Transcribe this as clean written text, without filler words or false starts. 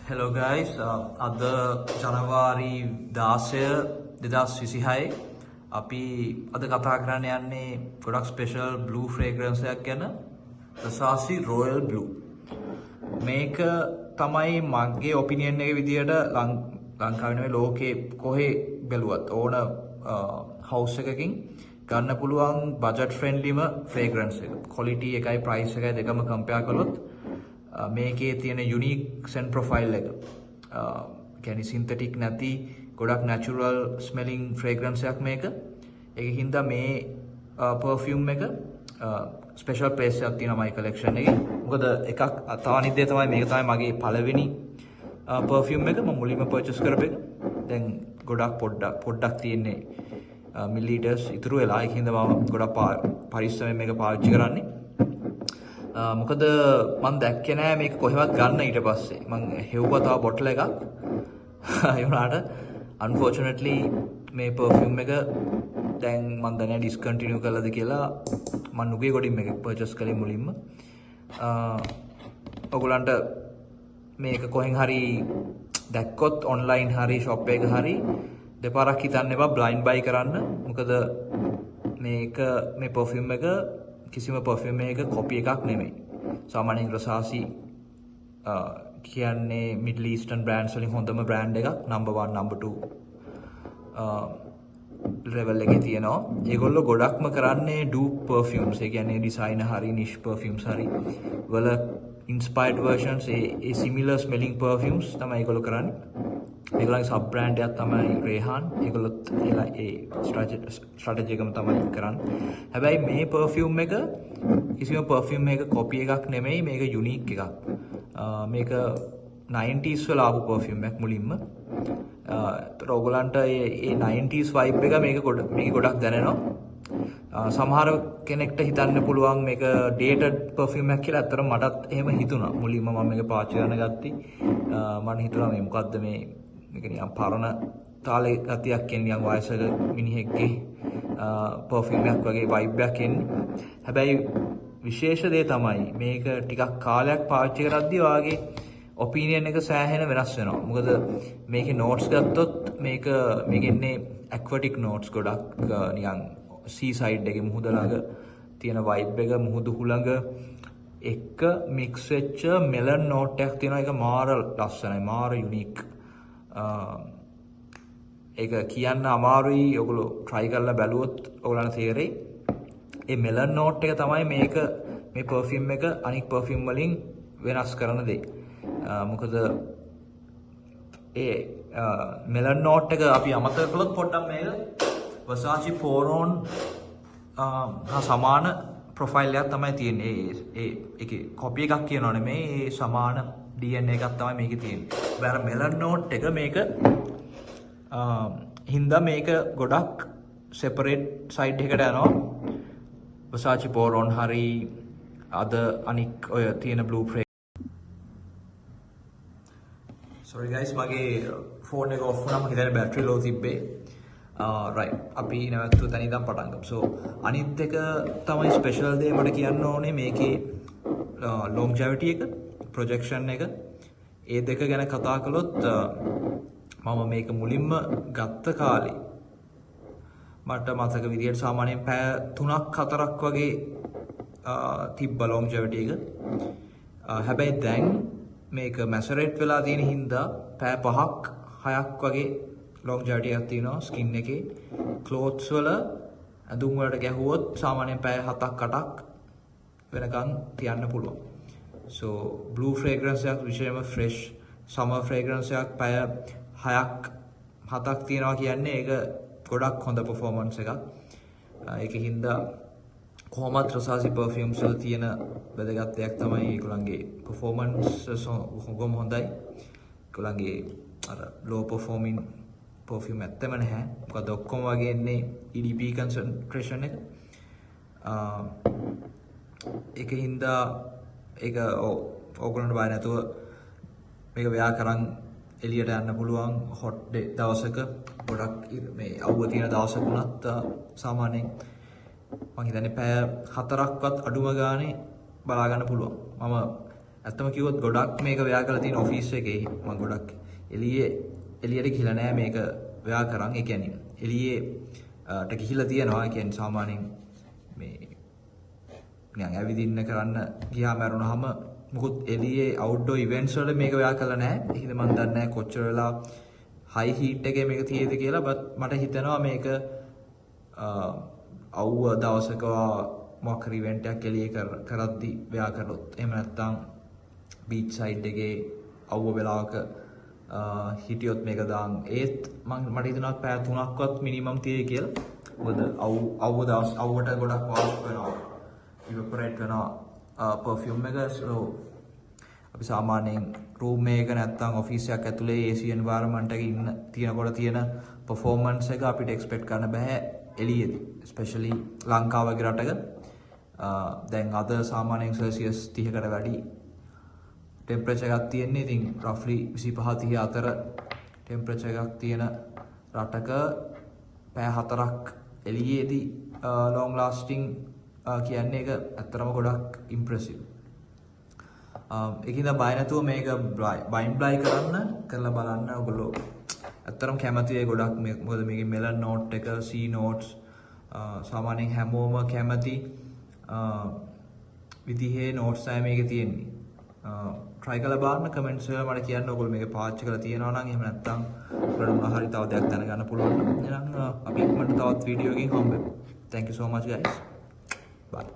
Hello guys, අද ජනවාරි 16 2026 අපි අද කතා කරන්න යන්නේ ගොඩක් ස්පෙෂල් බ්ලූ ෆ්‍රේග්‍රන්ස් එකක් ගැන Versace Royal Blue. මේක තමයි මගේ ඔපිනියන් එක විදියට ලංකාවේ නෙවෙයි ලෝකේ කොහේ බැලුවත් ඕන හවුස් එකකින් ගන්න පුළුවන් බජට් ෆ්‍රෙන්ඩ්ලිම ෆ්‍රේග්‍රන්ස් එක. ක්වොලිටි එකයි ප්‍රයිස් එකයි දෙකම කම්පෙයාර් කළොත් මේකේ තියෙන යුනික් සෙන්ට් ප්‍රොෆයිල් එක කියන්නේ සින්තටික් නැති ගොඩක් නැචරල් ස්මෙලිං ෆ්‍රේග්‍රන්ස් එකක් මේක. ඒකින් හින්දා මේ පර්ෆියුම් එක ස්පෙෂල් ප්ලේස් එකක් තියෙනවා මයි කලෙක්ෂන් එකේ. මොකද එකක් තව අනිත් දේ තමයි මේක තමයි මගේ පළවෙනි පර්ෆියුම් එක මම මුලින්ම පර්චේස් කරපු එක. දැන් ගොඩක් පොඩ්ඩක් තියෙන්නේ මිලිලීටර්ස් ඉතුරු වෙලා. ඒකින් හින්දා මම ගොඩක් පරිස්සමෙන් මේක පාවිච්චි කරන්නේ. මොකද මම දැක්කේ නෑ මේක කොහෙවත් ගන්න ඊට පස්සේ මම හෙව්වා තව බොටල් එකක් ඒ වුණාට unfortunately මේ perfume එක දැන් මම දන්නේ ඩිස්කන්ටිනියු කළාද කියලා මම නුගේ ගොඩින් මේක පර්චේස් කළේ මුලින්ම ඔයගොල්ලන්ට මේක කොහෙන් හරි දැක්කොත් online හරි shop එක හරි දෙපාරක් හිතන්න එපා blind buy කරන්න මොකද මේක මේ perfume එක කිසිම perfume එකක copy එකක් නෙමෙයි. සාමාන්‍යයෙන් Versace කියන්නේ Middle Eastern brands වලින් හොඳම brand එකක්. number 1 number 2 level එකේ තියෙනවා. ඒගොල්ලෝ ගොඩක්ම කරන්නේ dupe perfumes. ඒ කියන්නේ designer හරි niche perfumes හරි වල inspired versions ඒ similar smelling perfumes තමයි ඒගොල්ලෝ කරන්නේ. ඒගොල්ලන්ගේ sub brand එකක් තමයි Rehan. ඒගොල්ලොත් ඒ strategy එකම තමයි කරන්නේ. හැබැයි මේ perfume එක කිසිම perfume එකක copy එකක් නෙමෙයි. මේක unique එකක්. මේක 90s වල ආපු perfume එකක් මුලින්ම. ඒතර ඔයගොල්ලන්ට මේ 90s vibe එක මේක ගොඩක් දැනෙනවා. සමහර කෙනෙක්ට හිතන්න පුළුවන් මේක dated perfume එකක් කියලා. අතට මටත් එහෙම හිතුණා. මුලින්ම මම මේක පාවිච්චි කරන්න ගත්තී. මම හිතුණා මේ මොකද්ද මේක නිකන් පරණ තාලේ ගතියක් කියන්නේ වයසක මිනිහෙක්ගේ perfume එකක් වගේ vibe එකක් එන්නේ. හැබැයි විශේෂ දේ තමයි මේක ටිකක් කාලයක් පාවිච්චි කරද්දී වාගේ ඔපිනියන් එක සෑහෙන වෙනස් වෙනවා. මොකද මේකේ notes ගත්තොත් මේක ඉන්නේ aquatic notes ගොඩක් නිකන් sea side එකේ මුහුද ළඟ තියෙන vibe එක මුහුදු හුළඟ එක mix වෙච්ච melon note එකක් තියෙනවා. ඒක මාර ලස්සනයි මාර unique. ඒක කියන්න අමාරුයි. ඔයගොල්ලෝ try කරලා බැලුවොත් ඔයගොල්ලන්ට තේරෙයි. ඒ melon note එක තමයි මේ perfume එක අනික් perfume වලින් වෙනස් කරන දේ. මොකද ඒ melon note එක අපි අමතක කළොත් පොඩ්ඩක් මේක Versace pour on හා සමාන ප්‍රොෆයිල් එකක් තමයි තියෙන්නේ. ඒකේ කොපි එකක් කියනවා නෙමෙයි. ඒ සමාන DNA එකක් තමයි මේකේ තියෙන්නේ. බෑර melon note එක මේක හින්දා මේක ගොඩක් separate side එකකට යනවා. Versace pour on හරි අද අනික් ඔය තියෙන blue frame. Sorry guys මගේ phone එක off වුණා. මම හිතන්නේ battery low තිබ්බේ. right අපි නැවතුව තැන ඉඳන් පටන් ගමු. so අනිත් එක තමයි ස්පෙෂල් දේ මට කියන්න ඕනේ මේකේ longevity එක projection එක ඒ දෙක ගැන කතා කළොත් මම මේක මුලින්ම ගත්ත කාලේ මට මතක විදියට සාමාන්‍යයෙන් පැය 3ක් 4ක් වගේ තිබ්බ longevity එක. හැබැයි දැන් මේක macerate වෙලා තියෙන හින්දා පැය 5ක් 6ක් වගේ longevity එකක් තියෙනවා skin එකේ. clothes වල ඇඳුම් වලට ගැහුවොත් සාමාන්‍යයෙන් පැය 7ක් 8ක් වෙනකන් තියන්න පුළුවන්. so blue fragrance එකක් විශේෂයෙන්ම fresh summer fragrance එකක් පැය 6ක් 7ක් තියනවා කියන්නේ ඒක ගොඩක් හොඳ performance එකක්. ඒකින්ද කොහොමත් Versace perfumes වල තියෙන වැදගත් දෙයක් තමයි ඒගොල්ලන්ගේ performance හොඳයි. ඒගොල්ලන්ගේ අර low performing perfume ඇත්තම නැහැ. මොකද ඔක්කොම වගේ ඉන්නේ EDP concentration එක. ඒකින්ද ඒක ඕගොල්ලන්ට බය නැතුව මේක වෙයා කරන් එළියට යන්න පුළුවන් hot day දවසක ගොඩක් මේ අවුව තියෙන දවසක වුණත් සාමාන්‍යයෙන් මම හිතන්නේ පැය 4ක්වත් අඩුම ගානේ බලා ගන්න පුළුවන්. මම ඇත්තම කිව්වොත් ගොඩක් මේක ව්‍යා කරලා තියෙන ඔෆිස් එකේ මම ගොඩක් එළියට ගිහලා නැහැ මේක ව්‍යා කරන්. ඒ කියන්නේ එළියට ගිහිලා තියෙනවා. ඒ කියන්නේ සාමාන්‍යයෙන් මේ නිකන් ඇවිදින්න කරන්න ගියාම මරුණාම මොකුත් එළියේ අවුට්ඩෝර් ඉවෙන්ට්ස් වල මේක ව්‍යා කරලා නැහැ. ඒ හින්දා මම දන්නේ නැහැ කොච්චර වෙලා හයි හීට් එකේ මේක තියෙද කියලා. මට හිතෙනවා මේක අවුව දවසක මොකක් හරි ඉවෙන්ට් එකක් එළියේ කරද්දි ව්‍යා කරොත් එහෙම නැත්නම් බීච් සයිඩ් එකේ අවුව වෙලාවක හිටියොත් මේක දාන්න. ඒත් මට හිතෙනවා පැය 3ක්වත් මිනිමම් තියෙයි කියලා. මොකද අවුවට ගොඩක් වාෂ් වෙනවා. ඉවපොරේට් වෙනවා පර්ෆියුම් එක. so අපි සාමාන්‍යයෙන් රූම් එක නැත්නම් ඔෆිස් එකක් ඇතුලේ AC environment එකක තියෙනකොට තියෙන performance එක අපිට expect කරන්න බෑ එළියේදී. especially ලංකාව වගේ රටක දැන් අද සාමාන්‍යයෙන් celsius 30කට වැඩි temperature එකක් තියෙන්නේ. ඉතින් roughly 25 30 අතර temperature එකක් තියෙන රටක පැය 4ක් එළියේදී long lasting කියන්නේ ඒක ඇත්තටම ගොඩක් impressive. ඒකින්ද බය නැතුව මේක බයින්ඩ් බ්ලයි කරලා බලන්න ඔයගොල්ලෝ ඇත්තටම කැමති වෙයි ගොඩක්. මොකද මේකේ මෙලන් නෝට් එක C notes සාමාන්‍යයෙන් හැමෝම කැමති විදිහේ notes තමයි මේකේ තියෙන්නේ. try කරලා බලන්න comments වල මට කියන්න ඔයගොල්ලෝ මේක පාවිච්චි කරලා තියෙනවා නම් එහෙම නැත්නම් ඔයාලට මොනවා හරි තව දෙයක් දැනගන්න පුළුවන් නම් එහෙනම් අපි ඉක්මනට තවත් වීඩියෝ එකකින් හම්බෙමු. Thank you so much guys. Bye.